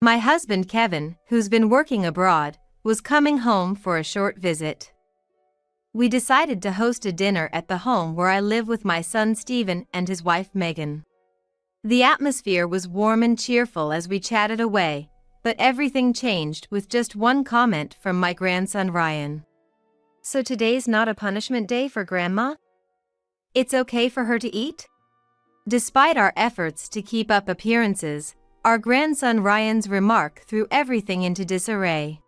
My husband Kevin, who's been working abroad, was coming home for a short visit. We decided to host a dinner at the home where I live with my son Stephen and his wife Megan. The atmosphere was warm and cheerful as we chatted away, but everything changed with just one comment from my grandson Ryan. "So today's not a punishment day for Grandma? It's okay for her to eat?" Despite our efforts to keep up appearances, our grandson Ryan's remark threw everything into disarray.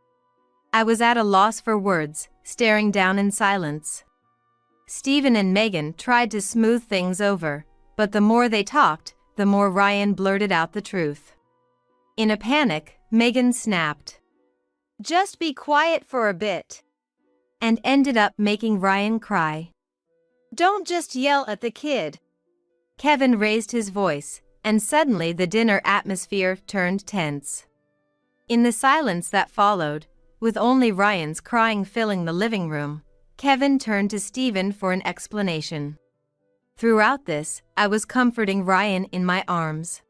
I was at a loss for words, staring down in silence. Stephen and Megan tried to smooth things over, but the more they talked, the more Ryan blurted out the truth. In a panic, Megan snapped, "Just be quiet for a bit," and ended up making Ryan cry. "Don't just yell at the kid." Kevin raised his voice, and suddenly the dinner atmosphere turned tense. In the silence that followed, with only Ryan's crying filling the living room, Kevin turned to Stephen for an explanation. Throughout this, I was comforting Ryan in my arms.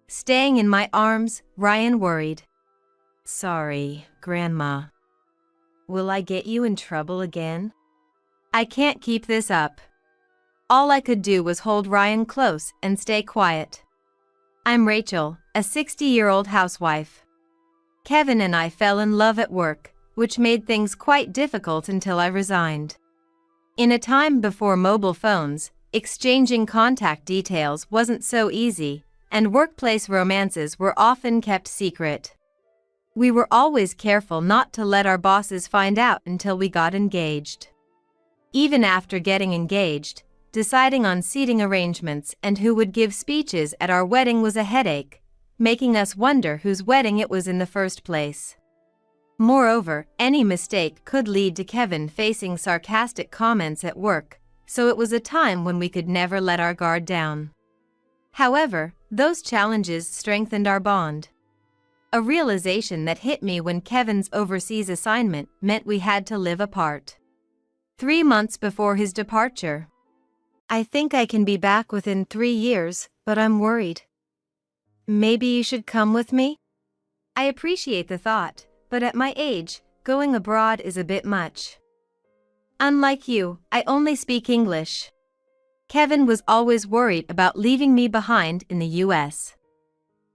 Staying in my arms, Ryan worried. "Sorry, Grandma. Will I get you in trouble again? I can't keep this up." All I could do was hold Ryan close and stay quiet. I'm Rachel, a 60-year-old housewife. Kevin and I fell in love at work, which made things quite difficult until I resigned. In a time before mobile phones, exchanging contact details wasn't so easy, and workplace romances were often kept secret. We were always careful not to let our bosses find out until we got engaged. Even after getting engaged, deciding on seating arrangements and who would give speeches at our wedding was a headache, making us wonder whose wedding it was in the first place. Moreover, any mistake could lead to Kevin facing sarcastic comments at work, so it was a time when we could never let our guard down. However, those challenges strengthened our bond. A realization that hit me when Kevin's overseas assignment meant we had to live apart. 3 months before his departure. "I think I can be back within 3 years, but I'm worried. Maybe you should come with me?" I appreciate the thought, but at my age, going abroad is a bit much. "Unlike you, I only speak English." Kevin was always worried about leaving me behind in the US.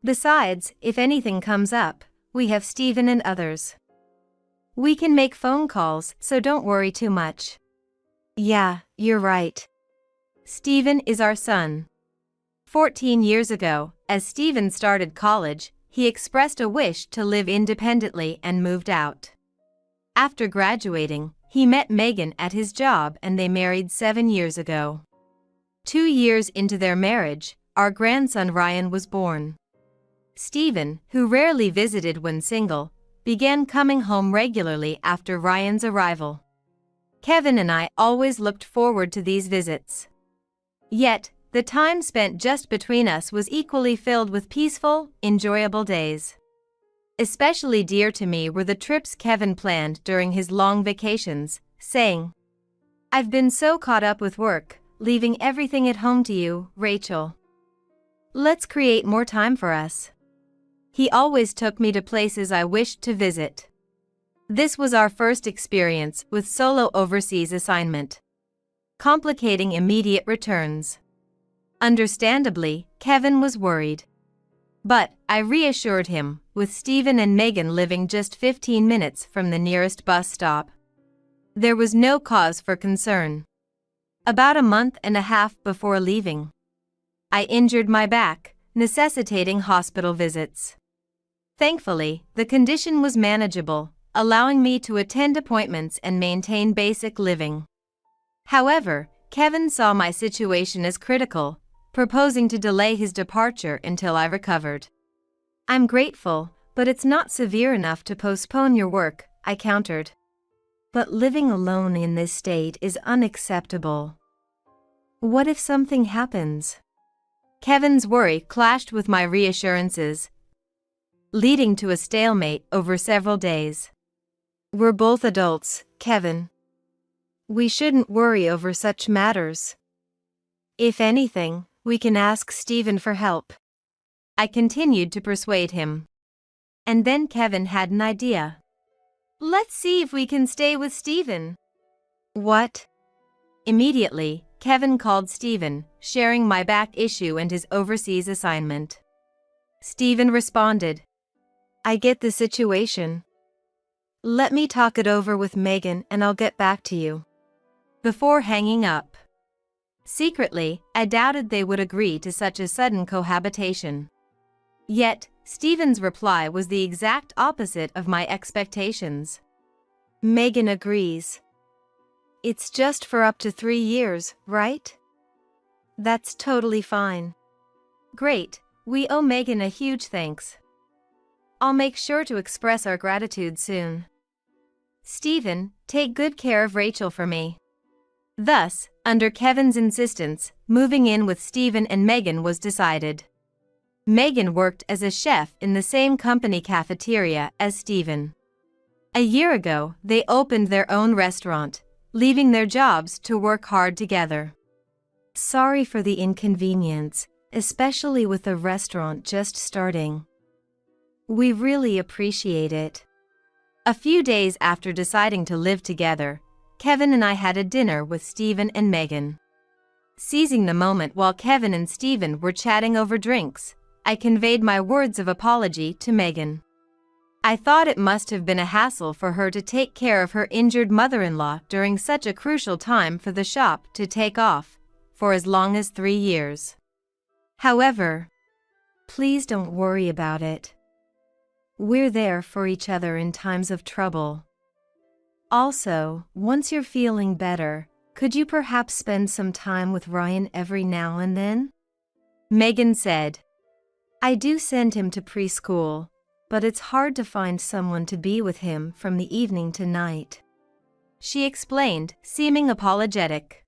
Besides, if anything comes up, we have Stephen and others. "We can make phone calls, so don't worry too much." "Yeah, you're right." Stephen is our son. 14 years ago, as Stephen started college, he expressed a wish to live independently and moved out. After graduating, he met Megan at his job and they married 7 years ago. 2 years into their marriage, our grandson Ryan was born. Stephen, who rarely visited when single, began coming home regularly after Ryan's arrival. Kevin and I always looked forward to these visits. Yet, the time spent just between us was equally filled with peaceful, enjoyable days. Especially dear to me were the trips Kevin planned during his long vacations, saying, "I've been so caught up with work, leaving everything at home to you, Rachel. Let's create more time for us." He always took me to places I wished to visit. This was our first experience with solo overseas assignment, complicating immediate returns. Understandably, Kevin was worried. But I reassured him, with Stephen and Megan living just 15 minutes from the nearest bus stop. There was no cause for concern. About a month and a half before leaving, I injured my back, necessitating hospital visits. Thankfully, the condition was manageable, allowing me to attend appointments and maintain basic living. However, Kevin saw my situation as critical, proposing to delay his departure until I recovered. "I'm grateful, but it's not severe enough to postpone your work," I countered. "But living alone in this state is unacceptable. What if something happens?" Kevin's worry clashed with my reassurances, leading to a stalemate over several days. "We're both adults, Kevin. We shouldn't worry over such matters. If anything, we can ask Stephen for help." I continued to persuade him. And then Kevin had an idea. "Let's see if we can stay with Steven." "What?" Immediately, Kevin called Steven, sharing my back issue and his overseas assignment. Steven responded, "I get the situation. Let me talk it over with Megan and I'll get back to you." Before hanging up. Secretly, I doubted they would agree to such a sudden cohabitation. Yet, Steven's reply was the exact opposite of my expectations. "Megan agrees. It's just for up to 3 years, right? That's totally fine." "Great, we owe Megan a huge thanks. I'll make sure to express our gratitude soon. Steven, take good care of Rachel for me." Thus, under Kevin's insistence, moving in with Steven and Megan was decided. Megan worked as a chef in the same company cafeteria as Steven. A year ago, they opened their own restaurant, leaving their jobs to work hard together. "Sorry for the inconvenience, especially with the restaurant just starting. We really appreciate it." A few days after deciding to live together, Kevin and I had a dinner with Steven and Megan. Seizing the moment while Kevin and Steven were chatting over drinks, I conveyed my words of apology to Megan. I thought it must have been a hassle for her to take care of her injured mother-in-law during such a crucial time for the shop to take off, for as long as 3 years. However, please don't worry about it. We're there for each other in times of trouble. Also, once you're feeling better, could you perhaps spend some time with Ryan every now and then?" Megan said. "I do send him to preschool, but it's hard to find someone to be with him from the evening to night," she explained, seeming apologetic.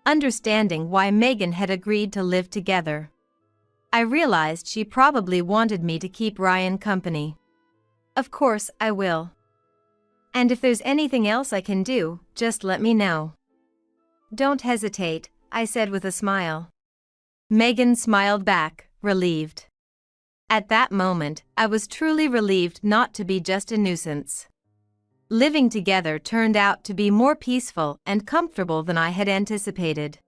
Understanding why Megan had agreed to live together, I realized she probably wanted me to keep Ryan company. "Of course I will. And if there's anything else I can do, just let me know." "Don't hesitate," I said with a smile. Megan smiled back, relieved. At that moment, I was truly relieved not to be just a nuisance. Living together turned out to be more peaceful and comfortable than I had anticipated.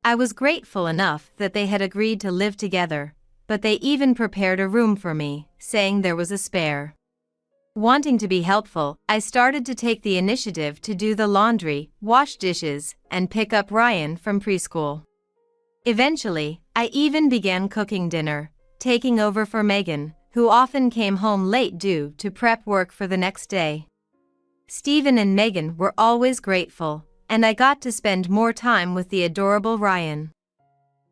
I was grateful enough that they had agreed to live together, but they even prepared a room for me, saying there was a spare. Wanting to be helpful, I started to take the initiative to do the laundry, wash dishes, and pick up Ryan from preschool. Eventually, I even began cooking dinner, taking over for Megan, who often came home late due to prep work for the next day. Steven and Megan were always grateful, and I got to spend more time with the adorable Ryan.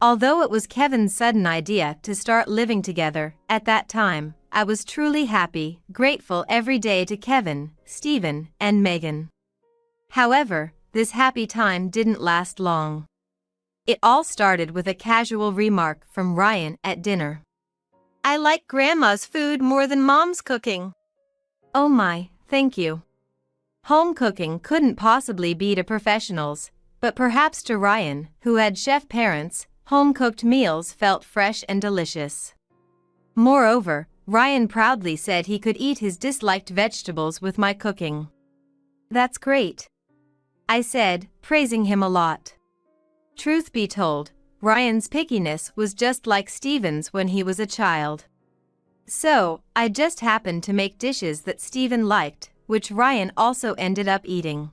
Although it was Kevin's sudden idea to start living together, at that time, I was truly happy, grateful every day to Kevin, Steven, and Megan. However, this happy time didn't last long. It all started with a casual remark from Ryan at dinner. "I like Grandma's food more than Mom's cooking." "Oh my, thank you." Home cooking couldn't possibly beat a professional's, but perhaps to Ryan, who had chef parents, home-cooked meals felt fresh and delicious. Moreover, Ryan proudly said he could eat his disliked vegetables with my cooking. "That's great," I said, praising him a lot. Truth be told, Ryan's pickiness was just like Steven's when he was a child. So, I just happened to make dishes that Steven liked, which Ryan also ended up eating.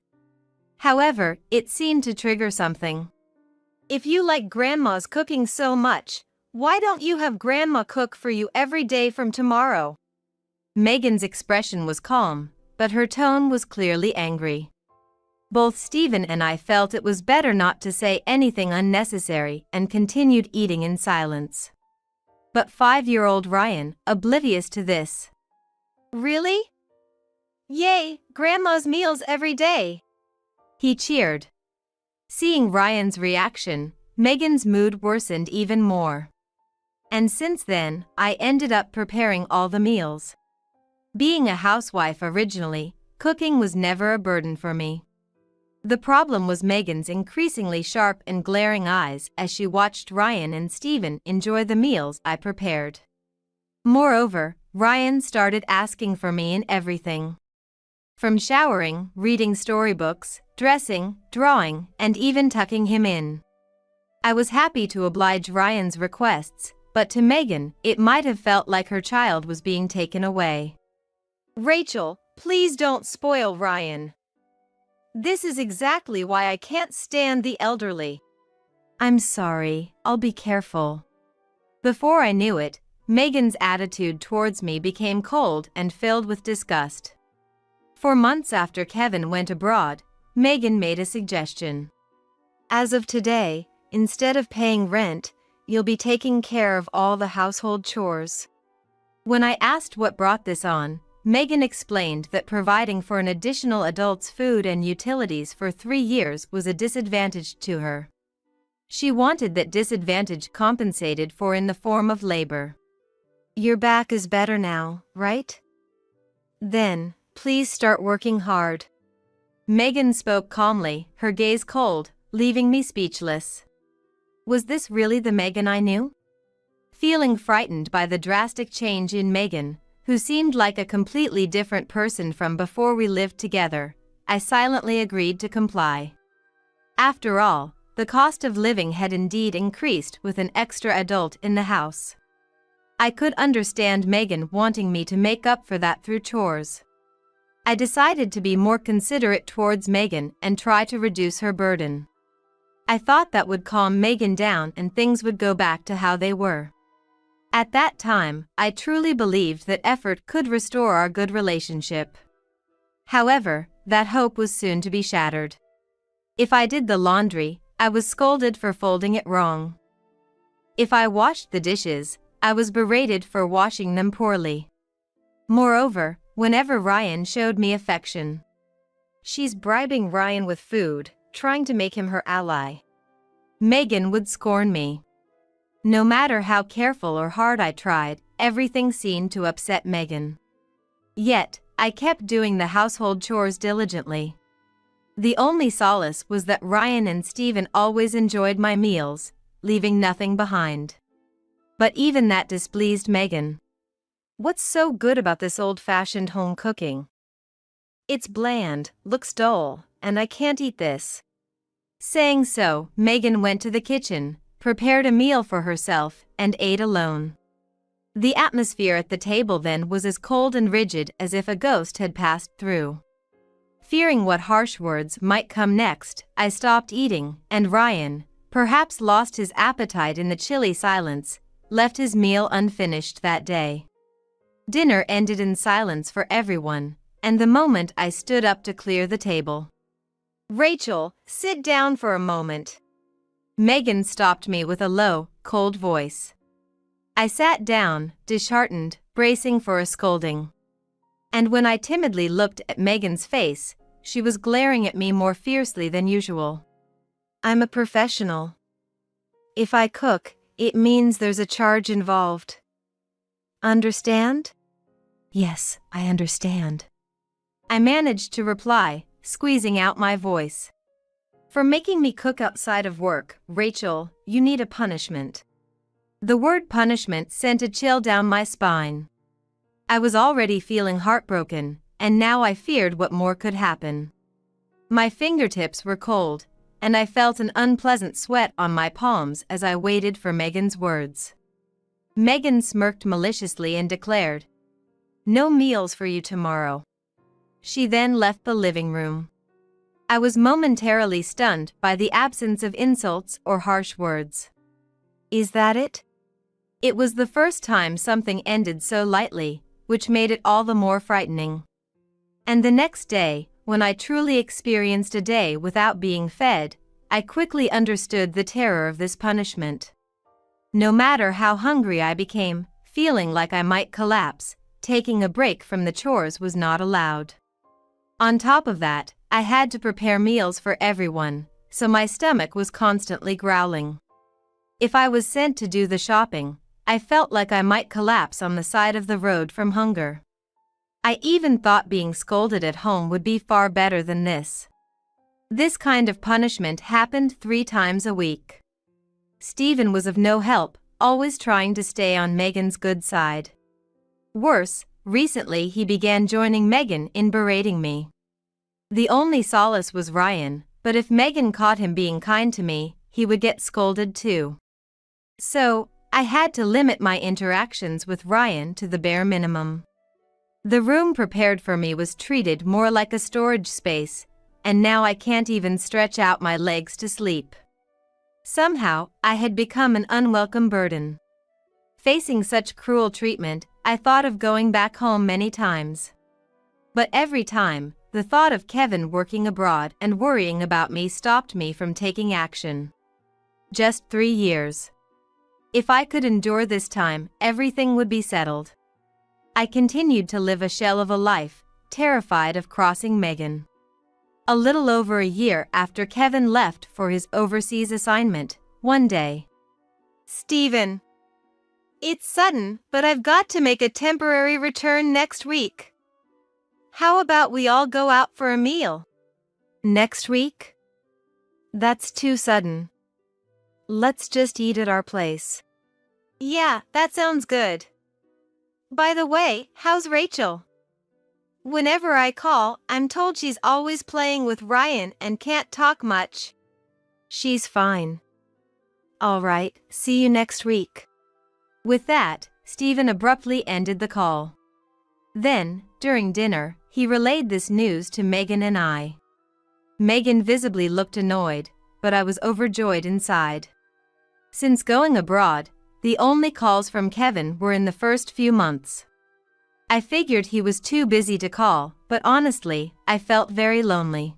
However, it seemed to trigger something. "If you like Grandma's cooking so much, why don't you have Grandma cook for you every day from tomorrow?" Megan's expression was calm, but her tone was clearly angry. Both Steven and I felt it was better not to say anything unnecessary and continued eating in silence. But 5-year-old Ryan, oblivious to this. "Really? Yay, Grandma's meals every day!" he cheered. Seeing Ryan's reaction, Megan's mood worsened even more. And since then, I ended up preparing all the meals. Being a housewife originally, cooking was never a burden for me. The problem was Megan's increasingly sharp and glaring eyes as she watched Ryan and Steven enjoy the meals I prepared. Moreover, Ryan started asking for me in everything. From showering, reading storybooks, dressing, drawing, and even tucking him in. I was happy to oblige Ryan's requests, but to Megan, it might have felt like her child was being taken away. Rachel, please don't spoil Ryan. This is exactly why I can't stand the elderly. I'm sorry, I'll be careful. Before I knew it, Megan's attitude towards me became cold and filled with disgust. For months after Kevin went abroad, Megan made a suggestion. As of today, instead of paying rent, you'll be taking care of all the household chores. When I asked what brought this on, Megan explained that providing for an additional adult's food and utilities for 3 years was a disadvantage to her. She wanted that disadvantage compensated for in the form of labor. Your back is better now, right? Then, please start working hard. Megan spoke calmly, her gaze cold, leaving me speechless. Was this really the Megan I knew? Feeling frightened by the drastic change in Megan, who seemed like a completely different person from before we lived together, I silently agreed to comply. After all, the cost of living had indeed increased with an extra adult in the house. I could understand Megan wanting me to make up for that through chores. I decided to be more considerate towards Megan and try to reduce her burden. I thought that would calm Megan down and things would go back to how they were. At that time, I truly believed that effort could restore our good relationship. However, that hope was soon to be shattered. If I did the laundry, I was scolded for folding it wrong. If I washed the dishes, I was berated for washing them poorly. Moreover, whenever Ryan showed me affection, she's bribing Ryan with food, trying to make him her ally, Megan would scorn me. No matter how careful or hard I tried, everything seemed to upset Megan. Yet, I kept doing the household chores diligently. The only solace was that Ryan and Steven always enjoyed my meals, leaving nothing behind. But even that displeased Megan. What's so good about this old-fashioned home cooking? It's bland, looks dull, and I can't eat this. Saying so, Megan went to the kitchen, prepared a meal for herself, and ate alone. The atmosphere at the table then was as cold and rigid as if a ghost had passed through. Fearing what harsh words might come next, I stopped eating, and Ryan, perhaps lost his appetite in the chilly silence, left his meal unfinished that day. Dinner ended in silence for everyone, and the moment I stood up to clear the table. Rachel, sit down for a moment. Megan stopped me with a low, cold voice. I sat down, disheartened, bracing for a scolding. And when I timidly looked at Megan's face, she was glaring at me more fiercely than usual. I'm a professional. If I cook, it means there's a charge involved. Understand? Yes, I understand. I managed to reply, squeezing out my voice. For making me cook outside of work, Rachel, you need a punishment. The word punishment sent a chill down my spine. I was already feeling heartbroken, and now I feared what more could happen. My fingertips were cold, and I felt an unpleasant sweat on my palms as I waited for Megan's words. Megan smirked maliciously and declared, "No meals for you tomorrow." She then left the living room. I was momentarily stunned by the absence of insults or harsh words. Is that it? It was the first time something ended so lightly, which made it all the more frightening. And the next day, when I truly experienced a day without being fed, I quickly understood the terror of this punishment. No matter how hungry I became, feeling like I might collapse, taking a break from the chores was not allowed. On top of that, I had to prepare meals for everyone, so my stomach was constantly growling. If I was sent to do the shopping, I felt like I might collapse on the side of the road from hunger. I even thought being scolded at home would be far better than this. This kind of punishment happened 3 times a week. Steven was of no help, always trying to stay on Megan's good side. Worse, recently he began joining Megan in berating me. The only solace was Ryan, but if Megan caught him being kind to me, he would get scolded too. So, I had to limit my interactions with Ryan to the bare minimum. The room prepared for me was treated more like a storage space, and now I can't even stretch out my legs to sleep. Somehow, I had become an unwelcome burden. Facing such cruel treatment, I thought of going back home many times. But every time, the thought of Kevin working abroad and worrying about me stopped me from taking action. Just 3 years. If I could endure this time, everything would be settled. I continued to live a shell of a life, terrified of crossing Megan. A little over a year after Kevin left for his overseas assignment, one day. Stephen. It's sudden, but I've got to make a temporary return next week. How about we all go out for a meal? Next week? That's too sudden. Let's just eat at our place. Yeah, that sounds good. By the way, how's Rachel? Whenever I call, I'm told she's always playing with Ryan and can't talk much. She's fine. All right, see you next week. With that, Stephen abruptly ended the call. Then, during dinner, he relayed this news to Megan and I. Megan visibly looked annoyed, but I was overjoyed inside. Since going abroad, the only calls from Kevin were in the first few months. I figured he was too busy to call, but honestly, I felt very lonely.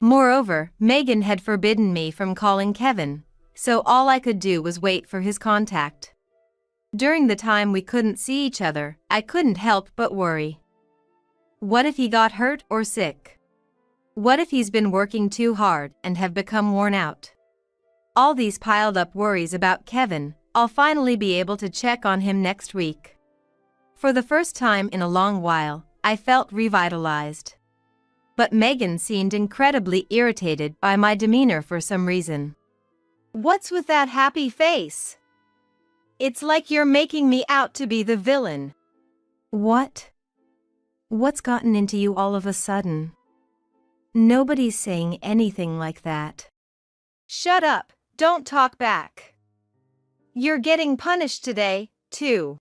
Moreover, Megan had forbidden me from calling Kevin, so all I could do was wait for his contact. During the time we couldn't see each other, I couldn't help but worry. What if he got hurt or sick? What if he's been working too hard and have become worn out? All these piled up worries about Kevin. I'll finally be able to check on him next week. For the first time in a long while, I felt revitalized. But Megan seemed incredibly irritated by my demeanor for some reason. What's with that happy face? It's like you're making me out to be the villain. What? What's gotten into you all of a sudden? Nobody's saying anything like that. Shut up, don't talk back. You're getting punished today, too.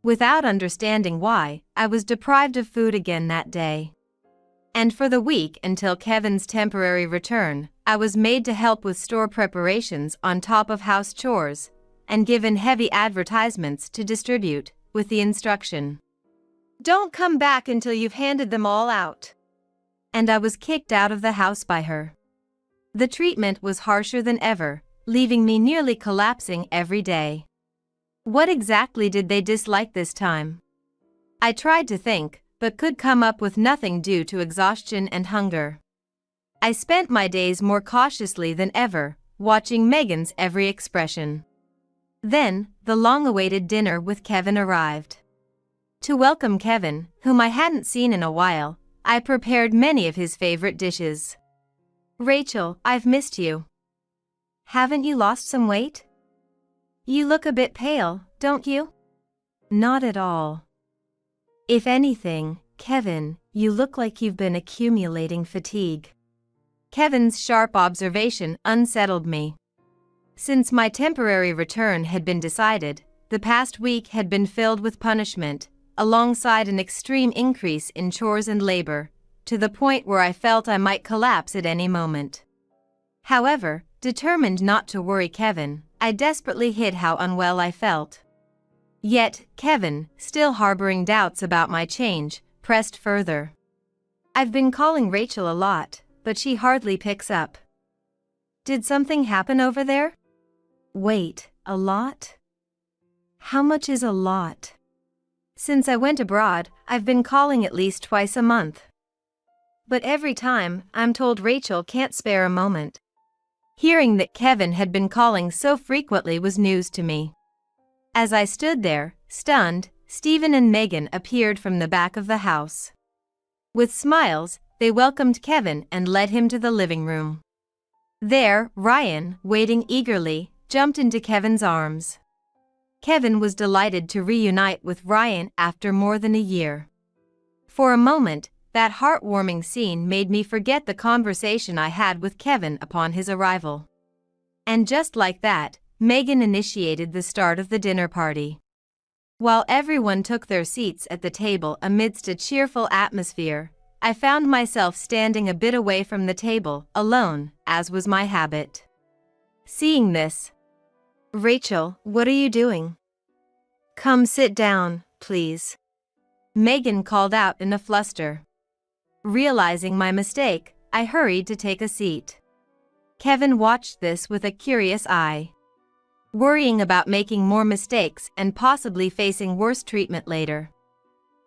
Without understanding why, I was deprived of food again that day. And for the week until Kevin's temporary return, I was made to help with store preparations on top of house chores, and given heavy advertisements to distribute, with the instruction, "Don't come back until you've handed them all out." And I was kicked out of the house by her. The treatment was harsher than ever, leaving me nearly collapsing every day. What exactly did they dislike this time? I tried to think, but could come up with nothing due to exhaustion and hunger. I spent my days more cautiously than ever, watching Megan's every expression. Then, the long-awaited dinner with Kevin arrived. To welcome Kevin, whom I hadn't seen in a while, I prepared many of his favorite dishes. "Rachel, I've missed you. Haven't you lost some weight? You look a bit pale, don't you?" "Not at all. If anything, Kevin, you look like you've been accumulating fatigue." Kevin's sharp observation unsettled me. Since my temporary return had been decided, the past week had been filled with punishment, alongside an extreme increase in chores and labor, to the point where I felt I might collapse at any moment. However, determined not to worry Kevin, I desperately hid how unwell I felt. Yet, Kevin, still harboring doubts about my change, pressed further. "I've been calling Rachel a lot, but she hardly picks up. Did something happen over there?" "Wait, a lot? How much is a lot?" "Since I went abroad, I've been calling at least twice a month. But every time, I'm told Rachel can't spare a moment." Hearing that Kevin had been calling so frequently was news to me. As I stood there, stunned, Stephen and Megan appeared from the back of the house. With smiles, they welcomed Kevin and led him to the living room. There, Ryan, waiting eagerly, jumped into Kevin's arms. Kevin was delighted to reunite with Ryan after more than a year. For a moment, that heartwarming scene made me forget the conversation I had with Kevin upon his arrival. And just like that, Megan initiated the start of the dinner party. While everyone took their seats at the table amidst a cheerful atmosphere, I found myself standing a bit away from the table, alone, as was my habit. Seeing this, Rachel, what are you doing? Come sit down, please. Megan called out in a fluster. Realizing my mistake, I hurried to take a seat. Kevin watched this with a curious eye, worrying about making more mistakes and possibly facing worse treatment later.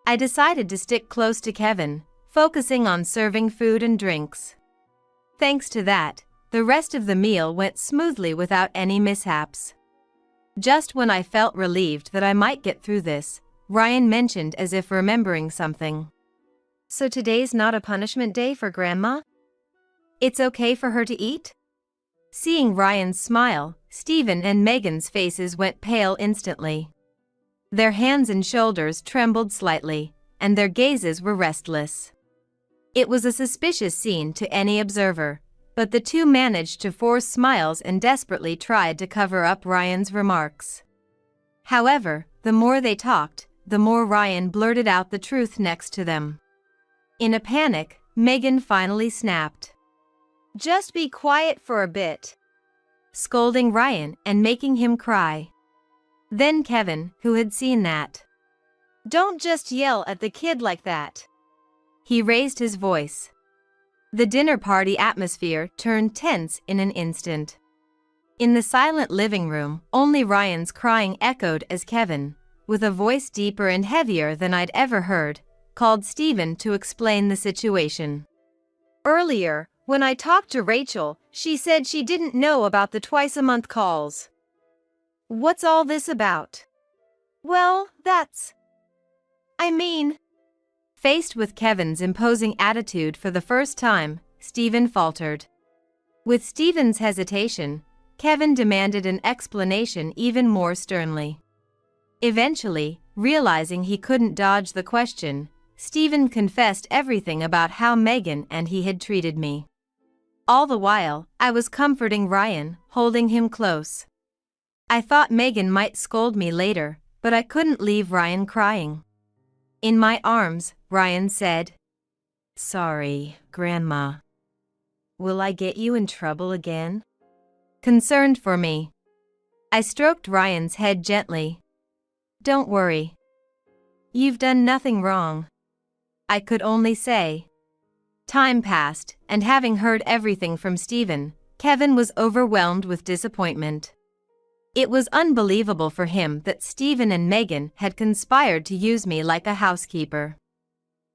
I decided to stick close to Kevin, focusing on serving food and drinks. Thanks to that, the rest of the meal went smoothly without any mishaps. Just when I felt relieved that I might get through this, Ryan mentioned as if remembering something. So today's not a punishment day for Grandma? It's okay for her to eat? Seeing Ryan's smile, Stephen and Megan's faces went pale instantly. Their hands and shoulders trembled slightly, and their gazes were restless. It was a suspicious scene to any observer, but the two managed to force smiles and desperately tried to cover up Ryan's remarks. However, the more they talked, the more Ryan blurted out the truth next to them. In a panic, Megan finally snapped. Just be quiet for a bit. Scolding Ryan and making him cry. Then Kevin, who had seen that. Don't just yell at the kid like that. He raised his voice. The dinner party atmosphere turned tense in an instant. In the silent living room, only Ryan's crying echoed as Kevin, with a voice deeper and heavier than I'd ever heard, called Stephen to explain the situation. Earlier, when I talked to Rachel, she said she didn't know about the twice-a-month calls. What's all this about? Well, Faced with Kevin's imposing attitude for the first time, Stephen faltered. With Stephen's hesitation, Kevin demanded an explanation even more sternly. Eventually, realizing he couldn't dodge the question, Stephen confessed everything about how Megan and he had treated me. All the while, I was comforting Ryan, holding him close. I thought Megan might scold me later, but I couldn't leave Ryan crying. In my arms, Ryan said, "Sorry, Grandma. Will I get you in trouble again?" Concerned for me. I stroked Ryan's head gently. "Don't worry. You've done nothing wrong," I could only say. Time passed, and having heard everything from Stephen, Kevin was overwhelmed with disappointment. It was unbelievable for him that Stephen and Megan had conspired to use me like a housekeeper.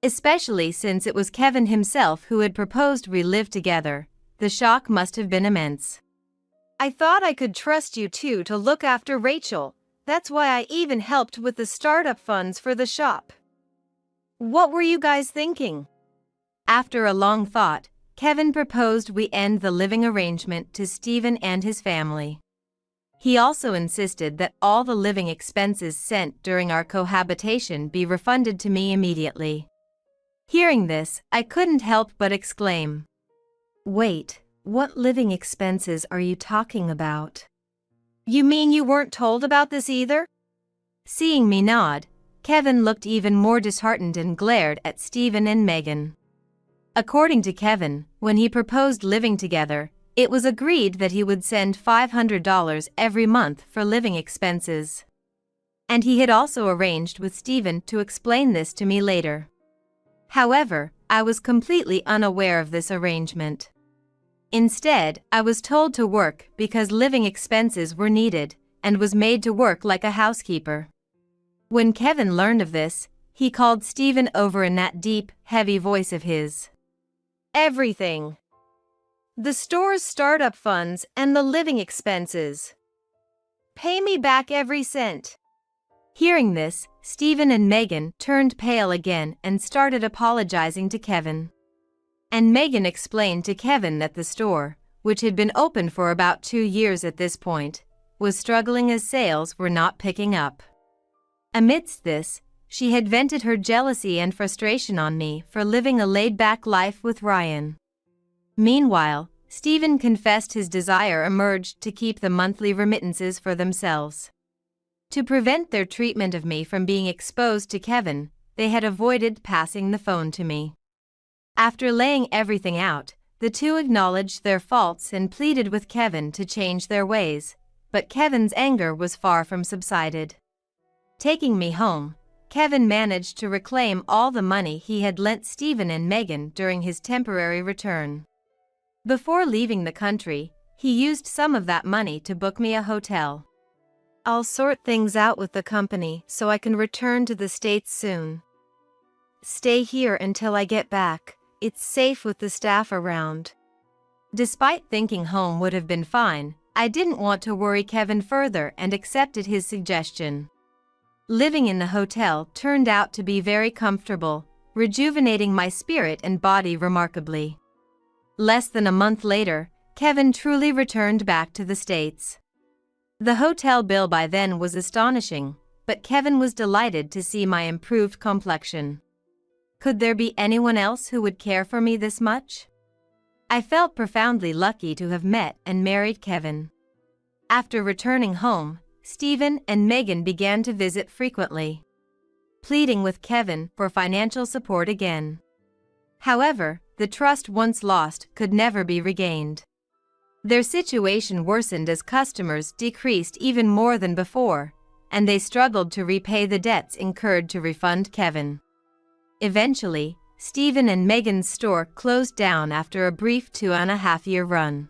Especially since it was Kevin himself who had proposed we live together, the shock must have been immense. I thought I could trust you two to look after Rachel. That's why I even helped with the startup funds for the shop. What were you guys thinking? After a long thought, Kevin proposed we end the living arrangement to Stephen and his family. He also insisted that all the living expenses sent during our cohabitation be refunded to me immediately. Hearing this, I couldn't help but exclaim, "Wait, what living expenses are you talking about?" You mean you weren't told about this either? Seeing me nod, Kevin looked even more disheartened and glared at Stephen and Megan. According to Kevin, when he proposed living together, it was agreed that he would send $500 every month for living expenses. And he had also arranged with Stephen to explain this to me later. However, I was completely unaware of this arrangement. Instead, I was told to work because living expenses were needed, and was made to work like a housekeeper. When Kevin learned of this, he called Stephen over in that deep, heavy voice of his. Everything. The store's startup funds and the living expenses. Pay me back every cent. Hearing this, Stephen and Megan turned pale again and started apologizing to Kevin. And Megan explained to Kevin that the store, which had been open for about 2 years at this point, was struggling as sales were not picking up. Amidst this, she had vented her jealousy and frustration on me for living a laid-back life with Ryan. Meanwhile, Stephen confessed his desire emerged to keep the monthly remittances for themselves. To prevent their treatment of me from being exposed to Kevin, they had avoided passing the phone to me. After laying everything out, the two acknowledged their faults and pleaded with Kevin to change their ways, but Kevin's anger was far from subsided. Taking me home, Kevin managed to reclaim all the money he had lent Stephen and Megan during his temporary return. Before leaving the country, he used some of that money to book me a hotel. I'll sort things out with the company so I can return to the States soon. Stay here until I get back. It's safe with the staff around. Despite thinking home would have been fine, I didn't want to worry Kevin further and accepted his suggestion. Living in the hotel turned out to be very comfortable, rejuvenating my spirit and body remarkably. Less than a month later, Kevin truly returned back to the States. The hotel bill by then was astonishing, but Kevin was delighted to see my improved complexion. Could there be anyone else who would care for me this much? I felt profoundly lucky to have met and married Kevin. After returning home, Stephen and Megan began to visit frequently, pleading with Kevin for financial support again. However, the trust once lost could never be regained. Their situation worsened as customers decreased even more than before, and they struggled to repay the debts incurred to refund Kevin. Eventually, Stephen and Megan's store closed down after a brief 2.5-year run.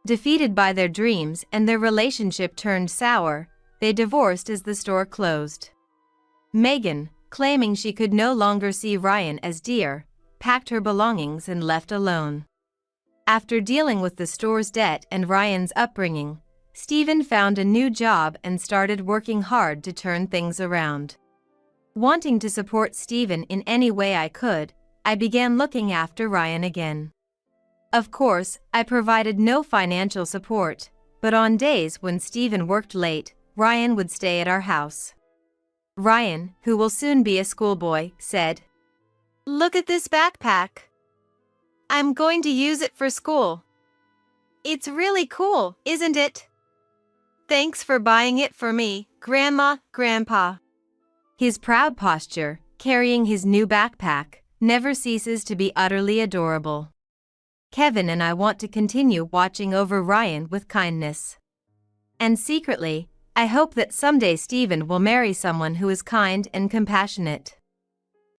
Defeated by their dreams and their relationship turned sour, they divorced as the store closed. Megan, claiming she could no longer see Ryan as dear, packed her belongings and left alone. After dealing with the store's debt and Ryan's upbringing, Stephen found a new job and started working hard to turn things around. Wanting to support Stephen in any way I could, I began looking after Ryan again. Of course, I provided no financial support, but on days when Stephen worked late, Ryan would stay at our house. Ryan, who will soon be a schoolboy, said, "Look at this backpack. I'm going to use it for school. It's really cool, isn't it? Thanks for buying it for me, Grandma, Grandpa." His proud posture, carrying his new backpack, never ceases to be utterly adorable. Kevin and I want to continue watching over Ryan with kindness. And secretly, I hope that someday Stephen will marry someone who is kind and compassionate.